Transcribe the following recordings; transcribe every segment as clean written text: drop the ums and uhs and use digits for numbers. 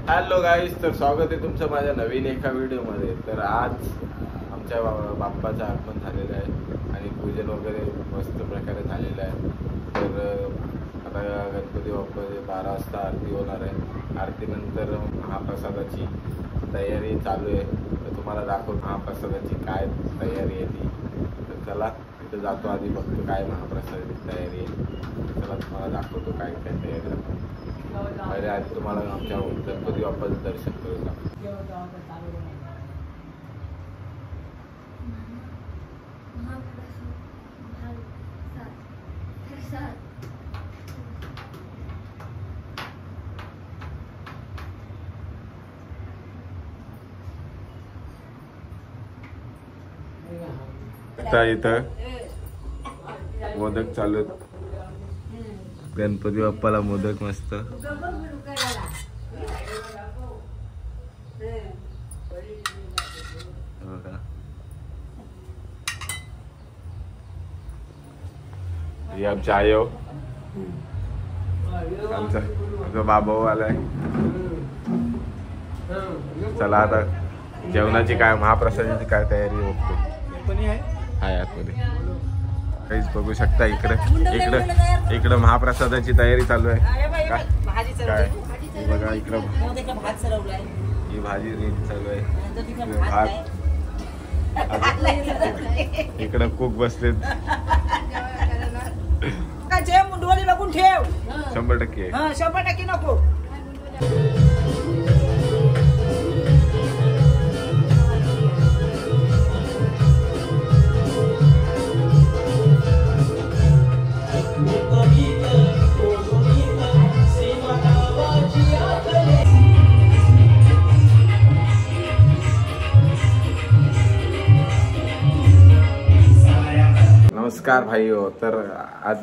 Hello गाईस, तर स्वागत आहे तुमचं माझ्या नवीन एका व्हिडिओमध्ये। तर आज आमच्या बाप्पाचं आगमन झालेलं आहे आणि पूजन वगैरे मस्त प्रकारे झालेलं आहे। तर आता गणपती बाप्पाची 12 वाजता आरती होणार आहे। आरतीनंतर महाप्रसादाची तयारी चालू आहे। तर तुम्हाला दाखवतो महाप्रसादाची काय तयारी आहे ती। तर चला तिथं जातो, आधी बघतो काय महाप्रसादाची तयारी आहे। चला तुम्हाला दाखवतो काय काय तयारी आहे। पहिले आधी तुम्हाला आमच्या गणपती बाप्पाचं दर्शन करू लागतो। आता इथं मोदक चालू आहेत। गणपती बाप्पाला मोदक मस्त बघा। ही आमची आई हो, आमचा बाबा आलाय। चला आता जेवणाची काय महाप्रसादाची काय तयारी बघतो। हाय आतमध्ये काहीच बघू शकता। इकडं महाप्रसादाची तयारी चालू आहे। काय बघा, इकडं ही भाजी चालू आहे, भात। इकडं कुक बसलेत। 100% 100% नको। नमस्कार भाई हो। तर आज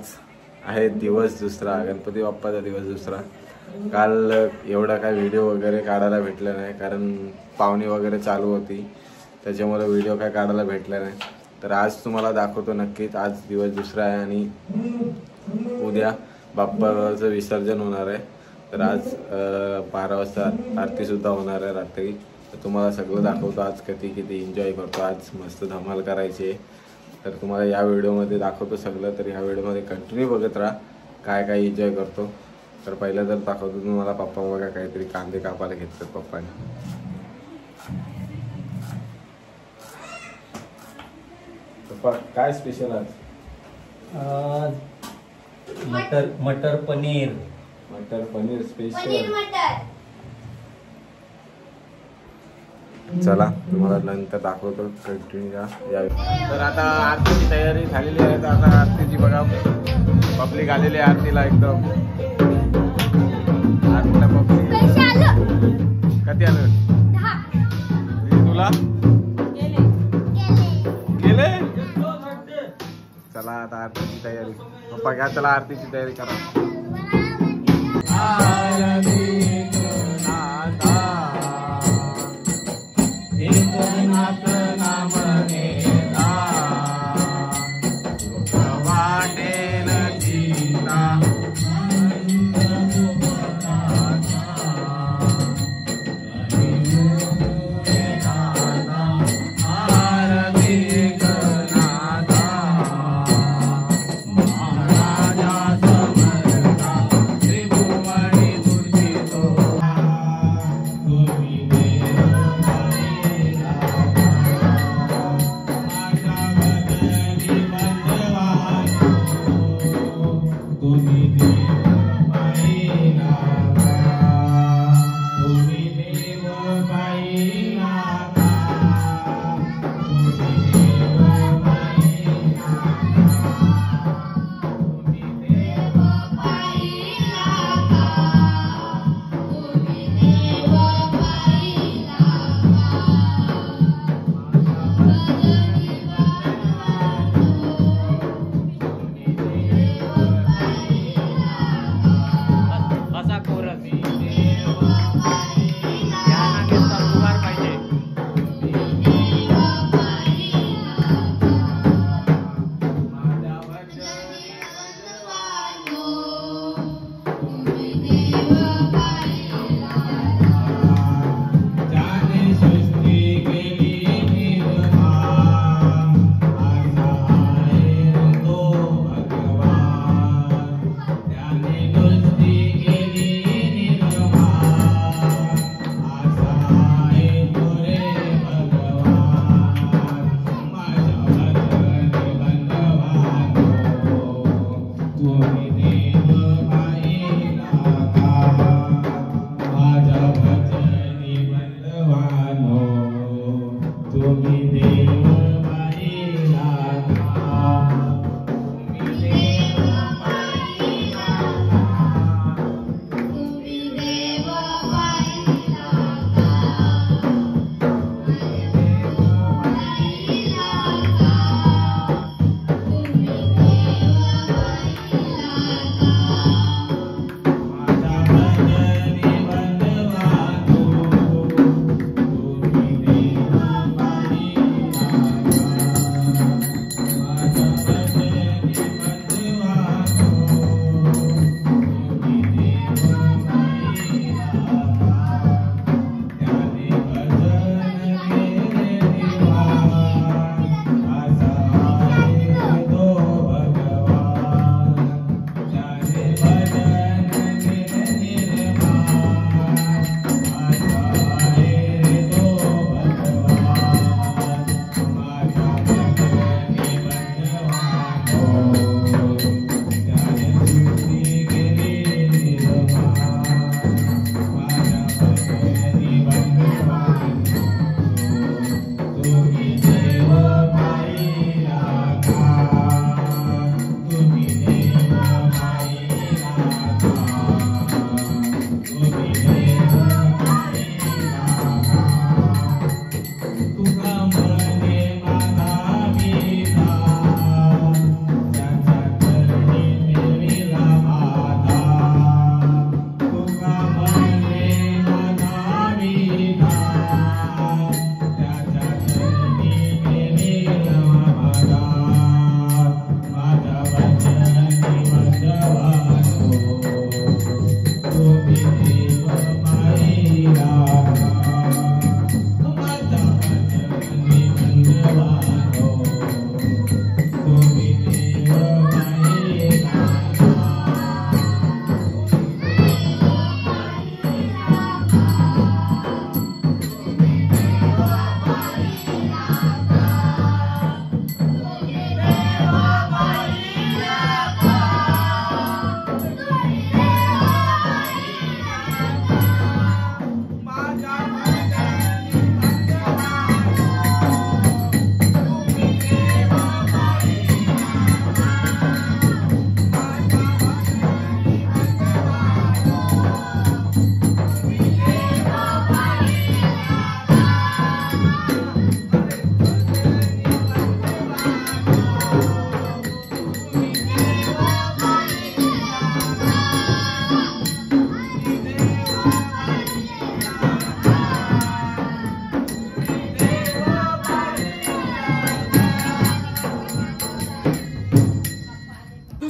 आहे दिवस दुसरा, गणपती बाप्पाचा दिवस दुसरा। काल एवढा काय व्हिडिओ वगैरे काढायला भेटला नाही, कारण पाहुणी वगैरे चालू होती, त्याच्यामुळे व्हिडिओ काय काढायला भेटला नाही। तर आज तुम्हाला दाखवतो नक्कीच। आज दिवस दुसरा आहे आणि उद्या बाप्पाचं विसर्जन होणार आहे। तर आज 12 वाजता आरती सुद्धा होणार आहे रात्री। तर तुम्हाला सगळं दाखवतो आज किती एन्जॉय करतो। आज मस्त धमाल करायची आहे। तर तुम्हाला या व्हिडिओमध्ये दाखवतो सगळं। तर या व्हिडिओमध्ये कंटिन्यू बघत राहा, काय काय एन्जॉय करतो। तर पहिलं तर दाखवतो तुम्हाला पप्पा बघा काहीतरी कांदे कापायला घेतले पप्पाने। पप्पा काय स्पेशल आज? मटर पनीर स्पेशल। चला तुम्हाला नंतर दाखवतो, कंटिन्यू या। तर आता आरतीची तयारी झालेली आहे। तर आता आरतीची बघा, पब्लिक आलेली आहे आरतीला एकदम। आरतीला पब्लिक कधी आलं तुला गेले। चला आता आरतीची तयारी, पप्पा घ्या चला आरतीची तयारी करा। Oh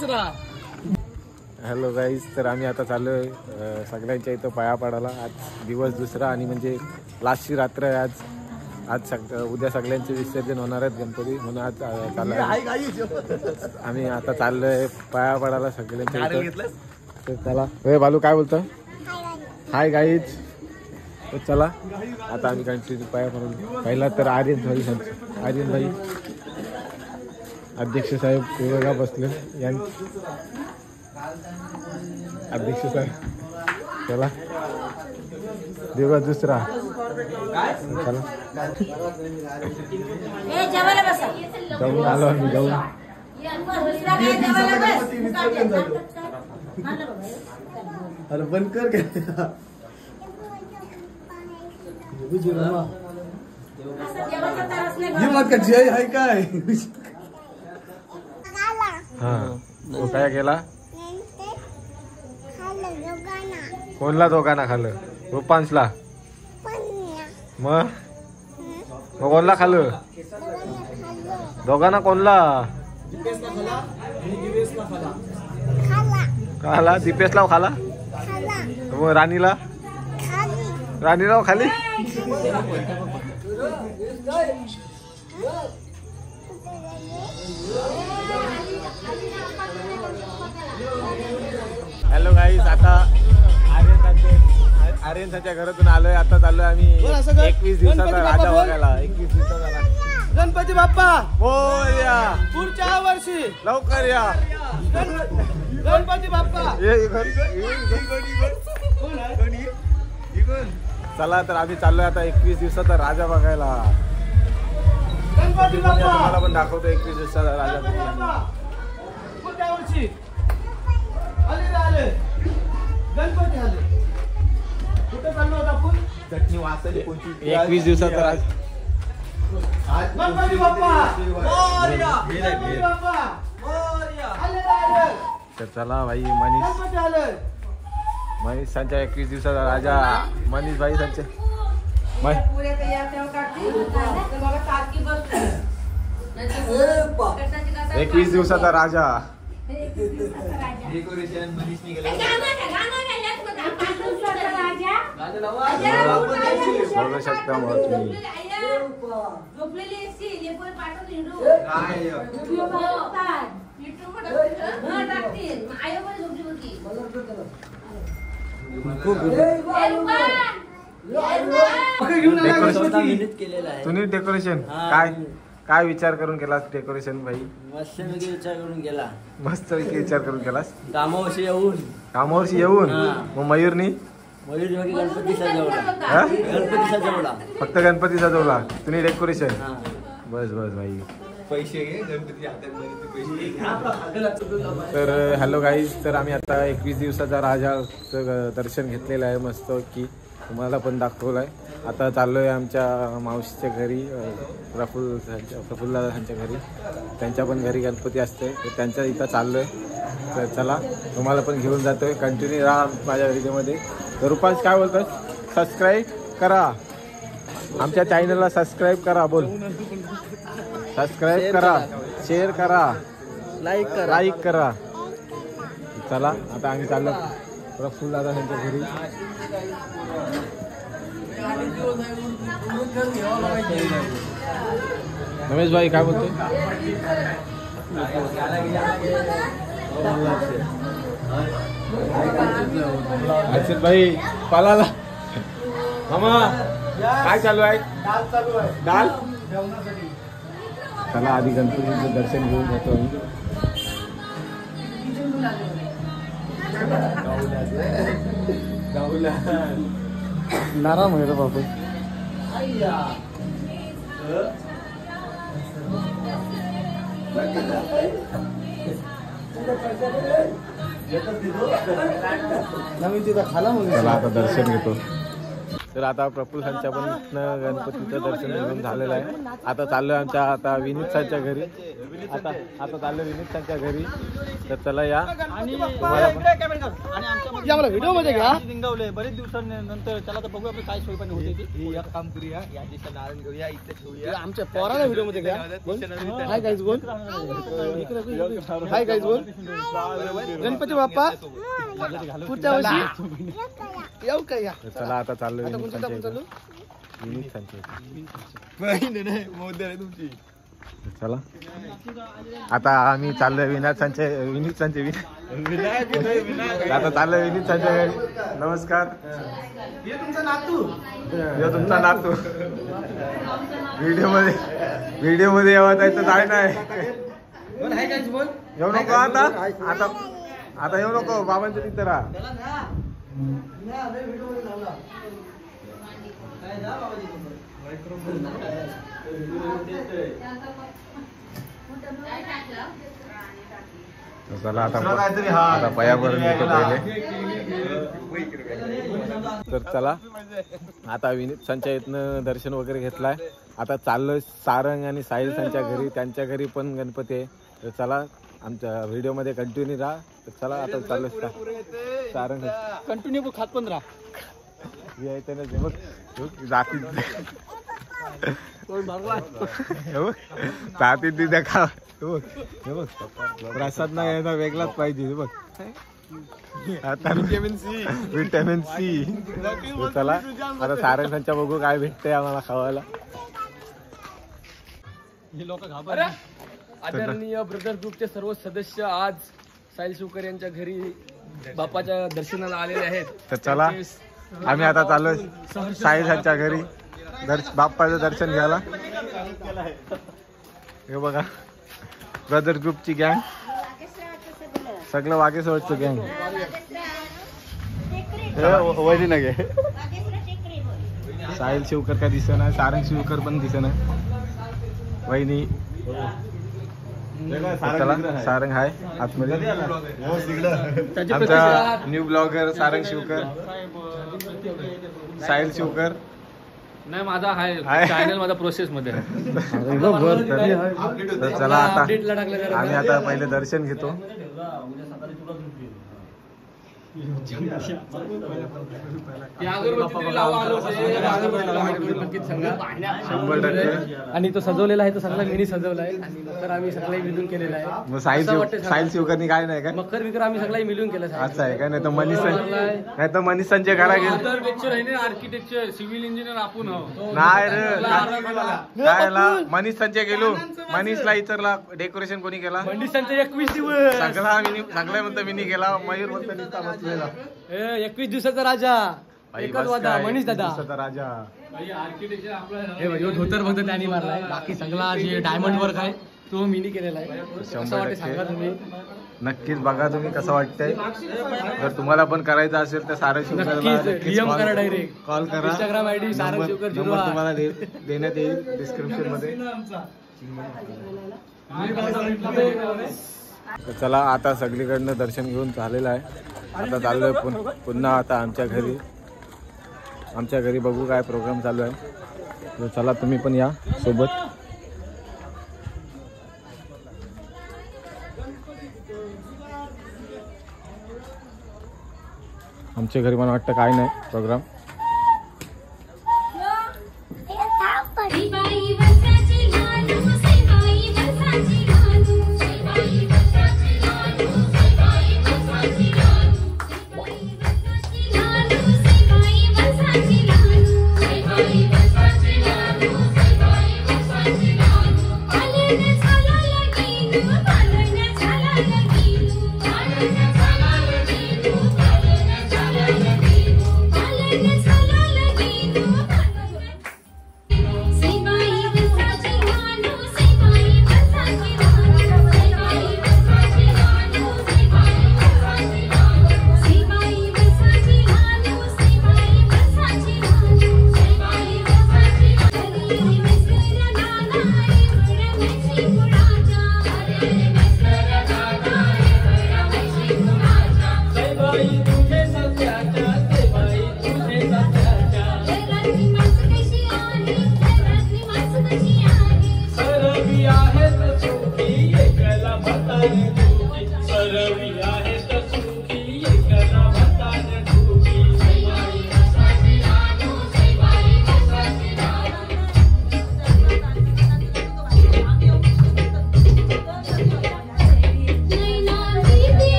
दुसरा. हॅलो गाईज, तर आम्ही आता चाललोय सगळ्यांच्या इथं पाया पडायला. आज दिवस दुसरा आणि म्हणजे लास्टची रात्र आहे आज. उद्या सगळ्यांचे विसर्जन होणार आहेत गणपती, म्हणून आज चाललोय आम्ही. आता चाललोय पाया पडायला सगळ्यांच्या इथं. तर चला. हे बालू काय बोलतो? Hi guys. तर चला आता आम्ही कंटिन्यू पाया पडून. पहिला तर आर्यन भाई अध्यक्ष साहेब वेगळा बसले. अध्यक्ष साहेब चला. दिवस दुसरा चला. जाऊन आलो आम्ही. जाऊन अरे बंद कर काय जय आहे काय. हा तो काय केला? कोणला दोघांना खाल्लं? रुपांशला. मग कोणला खाल्लं? दोघांना कोणला खाला? दीपेशला खाला. मग राणीला खाली. हॅलो गाईज, आता आर्यनच्या घरातून आलोय. आता चाललोय आम्ही 21 दिवसाचा राजा बघायला. 21 दिवसाचा गणपती बाप्पा मोरया. पुढच्या वर्षी लवकर या गणपती बाप्पा. चला तर आम्ही चाललोय आता 21 दिवसाचा राजा बघायला. गणपती बाप्पा तुम्हाला पण दाखवतो 21 दिवसाचा राजा. पुढच्या वर्षी आले गणपती आले. कुठे चाललो होता आपण? चटणी वाचली कोणती? 21 दिवसाचा राजा. गणपती बाप्पा मोरया. गणपती बाप्पा मोरया. आले. तर चला भाई. गणपती आले. मनीषांच्या 21 दिवसाचा राजा मनीष भाई त्यांचे. 21 दिवसाचा राजा. डेकोरेशन मनीषने केलं. बघू शकता मग तुम्ही. तुम्ही डेकोरेशन काय विचार करून केलास डेकोरेशन भाई? मस्त विचार करून गेला. मस्त विचार करून केलास. कामावर्षी येऊन मग मयूरनी गणपती सजवला. फक्त गणपती सजवला. तुम्ही डेकोरेशन. बस भाई. पैसे घे गणपती तर हॅलो गाईज, तर आम्ही आता 21 दिवसाचा राजाचं दर्शन घेतलेलं आहे मस्त की. तुम्हाला पण दाखवलं आहे. आता चाललोय आमच्या मावशीच्या घरी, प्रफुल्लाच्या घरी. त्यांच्या पण घरी गणपती असते, तर त्यांच्या इथं चाललोय. तर चला तुम्हाला पण घेऊन जातोय. कंटिन्यू राहा माझ्या व्हिडिओमध्ये. तर रुपांश काय बोलतोस? सबस्क्राईब करा आमच्या चॅनलला. सबस्क्राईब करा. बोल. सबस्क्राईब करा, शेअर करा, लाईक करा. चला आता आम्ही चाललो प्रफुल्ल दादा त्यांच्या घरी. रमेश भाई काय बोलतोय? हर्षद भाई पालाला. मामा काय चालू आहे? दाल. चला आधी गणपतीचं दर्शन घेऊन जातो आम्ही. नाराम आहे रे बापू. चला आता दर्शन घेतो. तर आता प्रफुल्लांच्या पण गणपतीचं दर्शन घेऊन झालेलं आहे. आता चाललोय आमच्या आता विनीत सरच्या घरी. आता आता चाललो विनीत त्यांच्या घरी. तर चला या आणि तुम्हाला पण- या मला व्हिडिओ मध्ये घ्या. निघावले बरेच दिवसांनंतर. त्याला तर बघू आपण काय सोय पण होते ती. एक काम करूया या दिशा नारायण घेऊया इथे ठेवूया. आमच्या पोराला व्हिडिओ मध्ये घ्या. हाय गाईज बोल. हाय गाईज बोल. गणपती बाप्पा पुढच्या वर्षी येऊ का या. तर चला आता चाललो आता विनीत कोणतं त्यांच्या आपण चालू? इथे. विनीत त्यांच्या इथे. नाही मोदी आहे तुमची. चला आता आम्ही चाललोय विनीत त्यांचे आता चाललोय विनीत त्यांच्या घरी. नमस्कार. हे तुमचा नातू. यो तुमचा नातू. व्हिडिओ मध्ये यावं जायचं काय नाही. बोल हाय गाईज बोल. येऊ नको आता आता आता येऊ नको. बाबांच्या तिथे राहा. चला आता पयापर्यंत येतो पहिले. तर चला आता विनीत संच्या इथनं दर्शन वगैरे घेतलाय. आता चाललोय सारंग आणि साहिल संच्या घरी. त्यांच्या घरी पण गणपती आहे. तर चला आमच्या व्हिडिओ मध्ये कंटिन्यू राहा. तर चला आता चाललोय सारंग. कंटिन्यू खात पण राहा. यायचं ना बघ जाती जाती तिथे खा. प्रसाद नाही यायचा वेगळाच पाहिजे बघ. आता विटॅमिन सी. चला आता सारंगांच्या बघू काय भेटतंय आम्हाला खावायला. हे लोक घाबरले. आदरणीय ब्रदर ग्रुपचे सर्व सदस्य आज साहिल शिवकर यांच्या घरी बाप्पाच्या दर्शनाला आलेले आहेत. तर चला आम्ही आता चाललोय साहिलांच्या घरी बाप्पाचं दर्शन घ्यायला. हे बघा ब्रदर ग्रुपची गँग सगळं वागेसोडचं गँग. वैरी नगे साहिल शिवकर काय दिसेना. सारंग शिवकर पण दिसेना. वहिनी चला सारंग हाय आतमध्ये. आमचा न्यू ब्लॉगर सारंग शिवकर. साहिल शिवकर नाही माझा हाय चॅनल माझा प्रोसेस मध्ये. तर चला आता आम्ही आता पहिले दर्शन घेतो. शंभर टक्के. आणि तो सजवलेला आहे तो सगळा मिनी सजवला आहे. आणि मकर आम्ही सगळं मिळून केलेला आहे. मग साहिल शिवकरनी काय नाही का मकर विकर आम्ही सगळं मिळून केलं. असं आहे का. नाही तर मनीषांच्या घरा गेले आर्किटेक्चर सिव्हिल इंजिनियर आपण नाही रे. काय मनीषांच्या गेलो. मनीषला इतरला डेकोरेशन कोणी केला. 21 दिवस सगळ्या म्हणतो मिनी केला. मयूर म्हणतो नुसता बसलेला. 21 दिवसाचा राजा. एकच वादा मनीष दादा राजा. हे धोतर फक्त त्यांनी मारलाय. बाकी सगळा जे डायमंड वर्क आहे तो मिनी केलेला आहे. कसं वाटतं सांगा तुम्ही. नक्कीच बघा तुम्ही कसं वाटतंय. जर तुम्हाला पण करायचं असेल तर सारंग शिवकर डायरेक्ट कॉल करा. Instagram ID Sarang Shivkar number तुम्हाला देण्यात येईल डिस्क्रिप्शन मध्ये. चला आता सगळीकडनं दर्शन घेऊन झालेलं आहे. आता चाललोय पुन्हा आता आमच्या घरी बघू काय प्रोग्राम चालू आहे. तर चला तुम्ही पण या सोबत. आमच्या घरी मला वाटतं काय नाही प्रोग्राम. Thank you.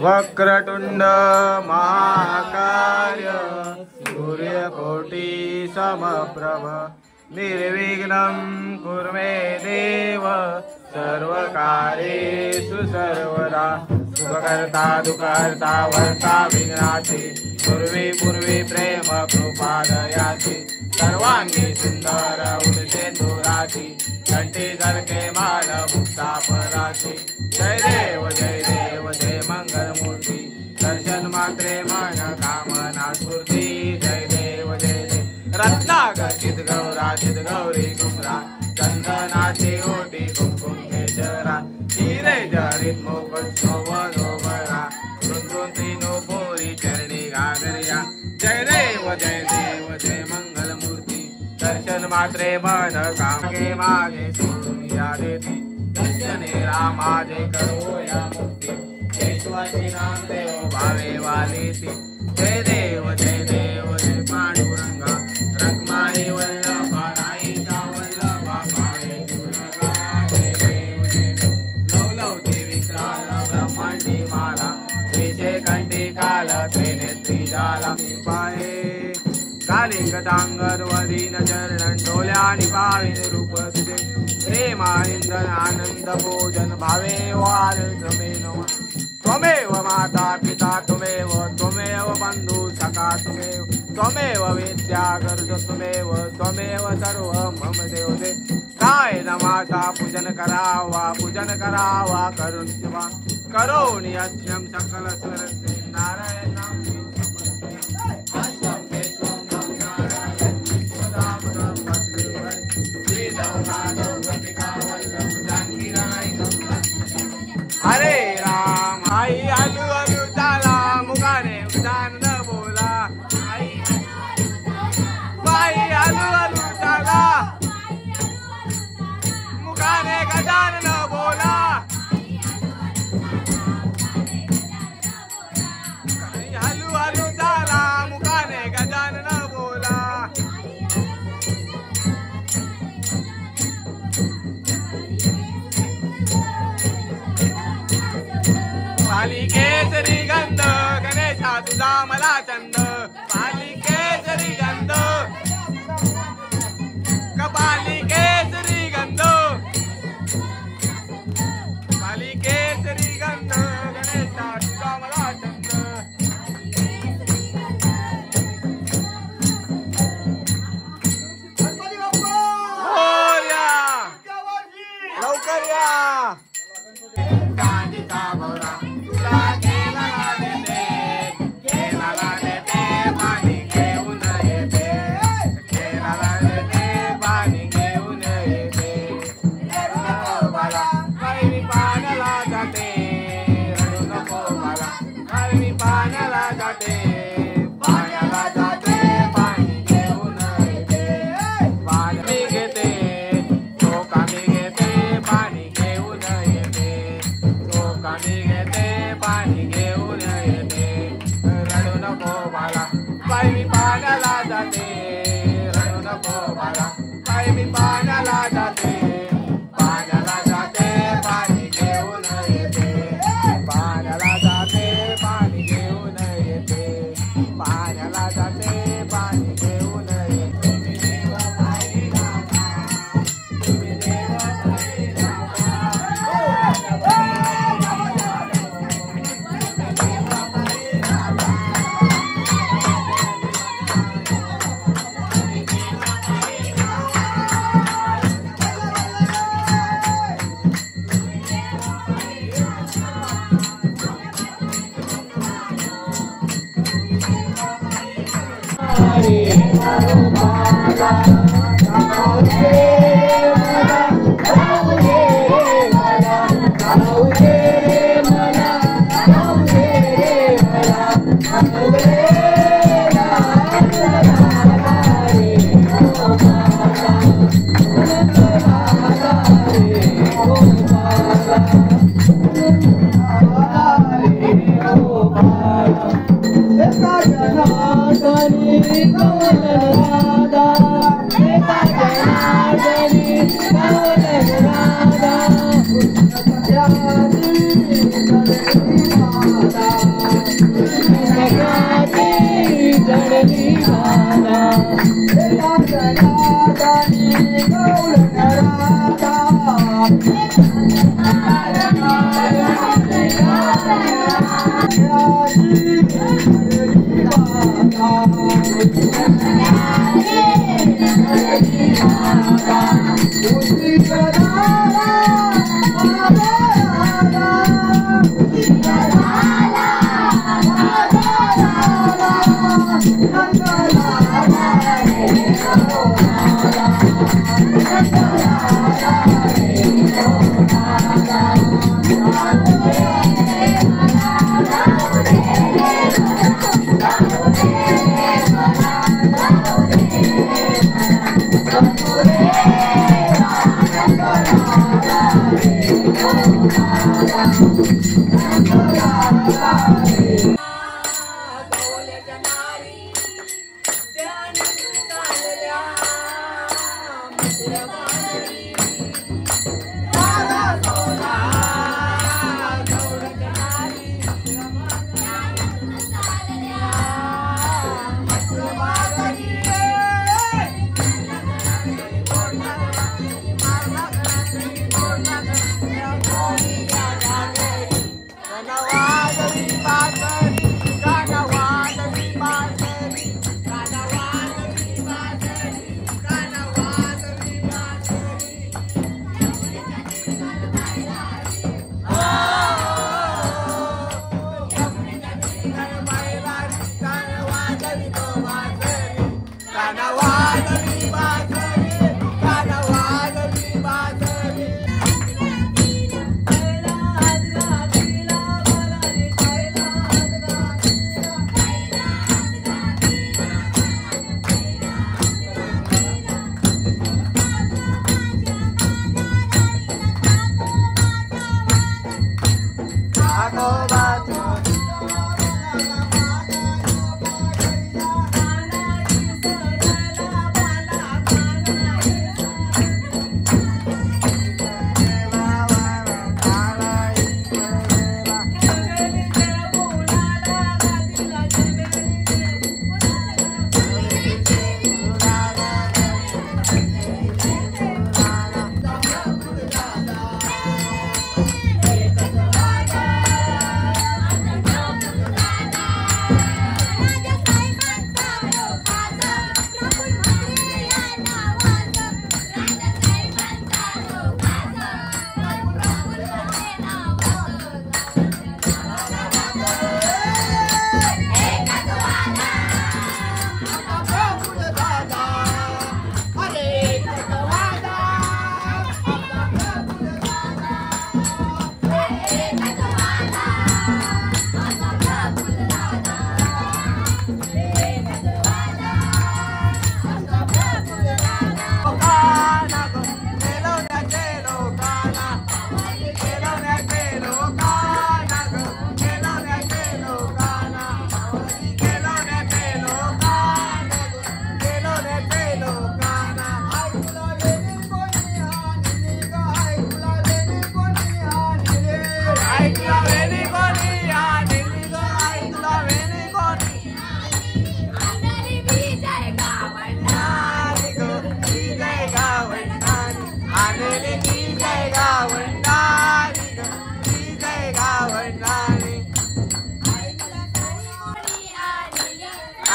वक्रतुंड महाकाय सूर्यकोटि समप्रभ निर्विघ्नं कुरु मे देव सर्वकार्येषु सर्वदा सुखकर्ता दुःखहर्ता वर्ता विघ्नाची पूर्वी प्रेम कृपादयाची सर्वांगी सुंदर उडते दुराची कंठी झलके माल मुक्ता पराची जय देव जय मंगलमूर्ती दर्शन मात्रे मन कामना स्फूर्ती जय देव रत्नागर्जित गौराजित गौरी कुमरा चंदनाची ओटी कुमकुम केशरा हिरे जरित मुकुट शोभरा रुंदून तीनो पोरी चरणी घागरिया जय देव जय मंगलमूर्ती दर्शन मात्रे मन कामगे मागे सोडून या देती दर्शने रामाजे करो या मुक्ती केशवाची नामदेव भावे वालीती जय देव जय पांडुरंगा रखमाई वल्लभा राईचा वल्लभा पावे तुरंगा जय देव लवलवती विक्राल ब्रह्मांडी माला विजय कंठी काल त्रिनेत्री जाला पाये कालिंग तांगर वदीन चरण डोल्यानी पाविन रूप तुझे प्रेमानंदन आनंद भोजन भावे वार त्वमेव माता पिता त्वमेव बंधु सखा त्वमेव विद्या गर्ज त्वमेव सर्व मम देवते काय नमाचा पूजन करावा करुण शिवा करोनि यज्ञं सकल स्वरते नारायण हरे राम आई आलू आलू चाला मुगाने उदान न बोला आई आलू आलू चाला मुगाने गजान न बोला आलू आलू चाला मुगाने गजान न बोला केसरी गंध गणेशा तुझा मला चंद पाली केसरी गंध कपाली केसरी गंध पाली केसरी गंध गणेशा तुझा मला चंद लवकर या Hare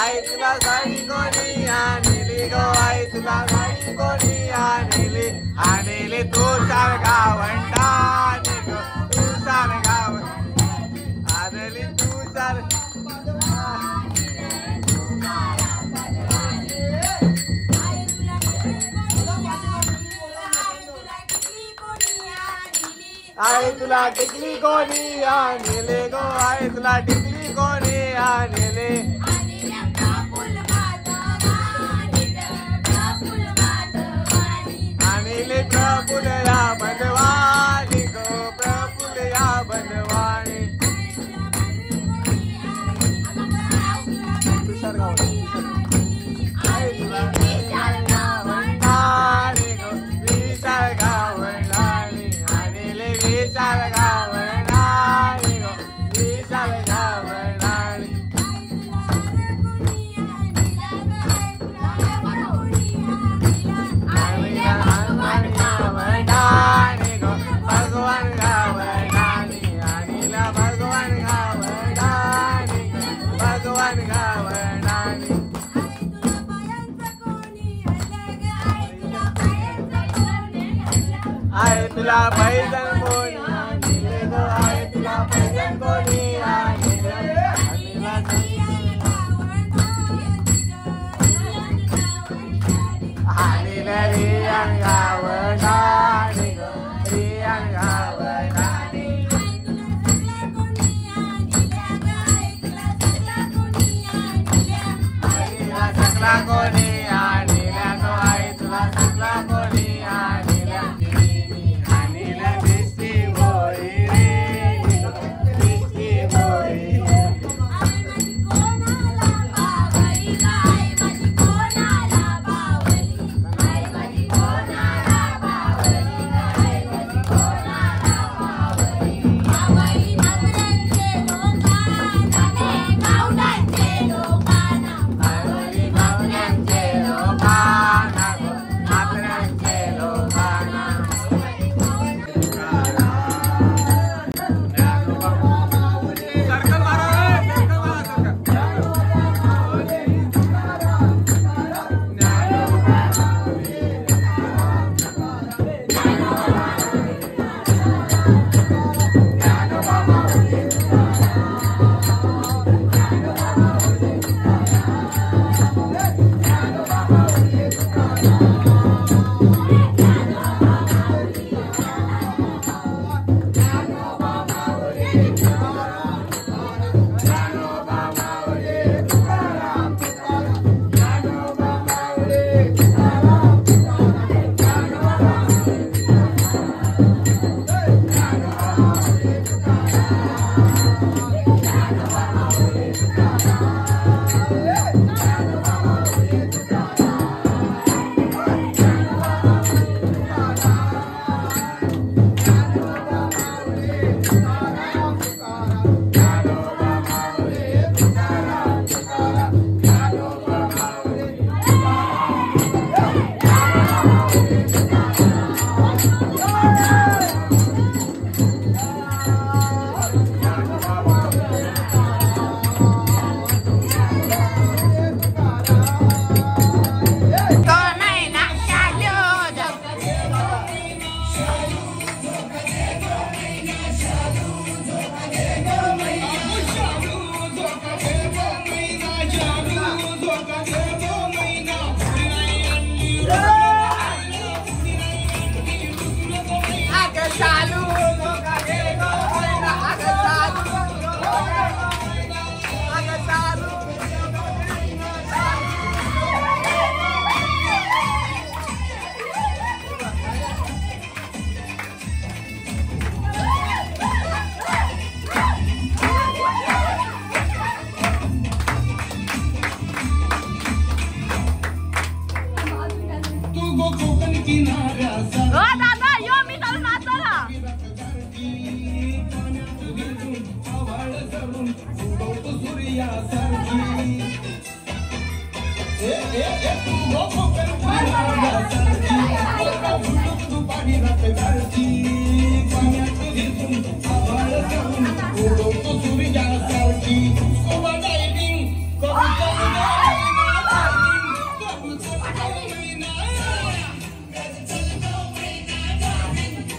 आई तुला साडी कोणी आणली गो, आई तुला साडी कोणी आणली, आणली तू चाल गावंडानी गो, तू चाल गाव आणली तू चाल आई तुला टिकली कोणी आणले गो, आई तुला टिकली कोणी आणले, आणले प्रफुल्ला बनवानी गो, प्रफुल्ला बनवानी आई तुला विशाल गावंडानी गो, विशाल गावंडानी आणले विशाल गावंडानी गो, विशाल गावंडानी भगवान गावंडानी आणला भगवान गावंडानी, भगवान गावंडानी आई तुला पैजण कोणी आणले गो, आई तुला पैजण कोणी आणले, आणले रियान गावंडानी गो, रियान गावंडानी आईला सकला कोणी आणला गो, आई तुला सकला कोणी आणला, आणला दिसते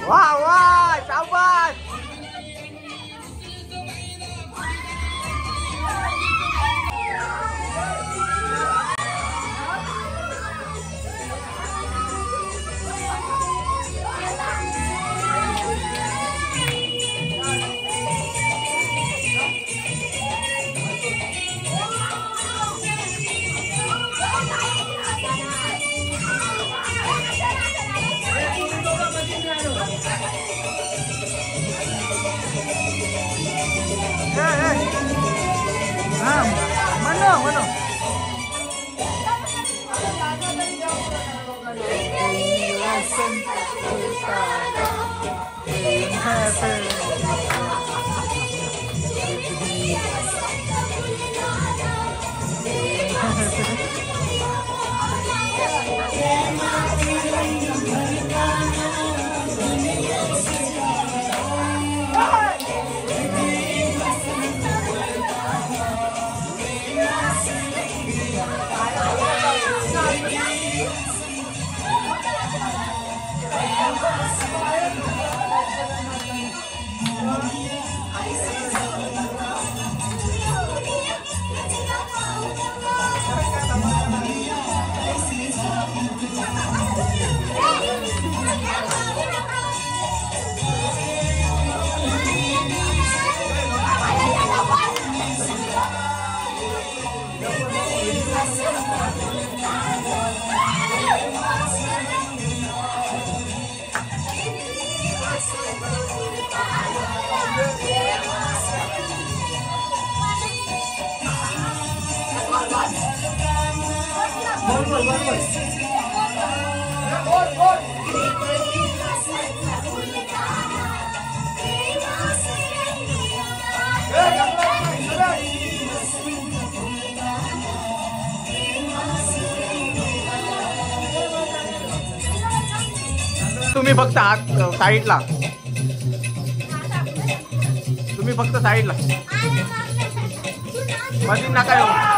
वाह वाह शाबाश. Mana? तुम्ही फक्त हात साईडला, तुम्ही फक्त साईडला, मधी नका येऊ.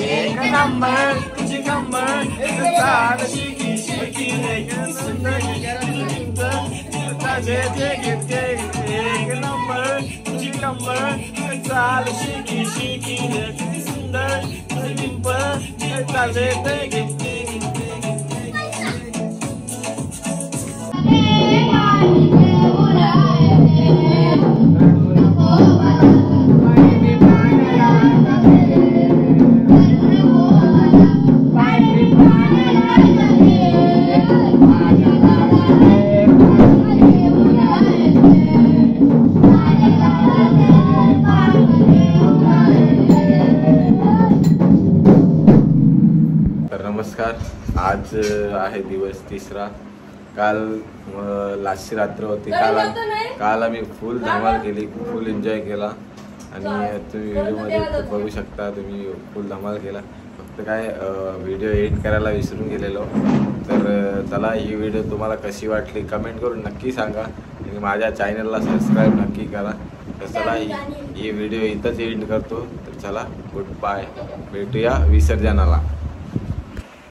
एक नंबर तुझी कंबर शिकी एक नंबर तुझी कंबर चाल शिकी शिकी सुंदर डिंपल चालते नमस्कार. आज आहे दिवस तिसरा. काल लास्टची रात्र होती. काल आम्ही फुल धमाल केली, फुल एन्जॉय केला आणि तुम्ही व्हिडिओमध्ये बघू शकता. तुम्ही फुल धमाल केला. फक्त काय व्हिडिओ एडिट करायला विसरून गेलेलो. तर चला ही व्हिडिओ तुम्हाला कशी वाटली कमेंट करून नक्की सांगा आणि माझ्या चॅनलला सबस्क्राईब नक्की करा. तर चला ही व्हिडिओ इथंच एंड करतो. तर चला गुड बाय, भेटूया विसर्जनाला.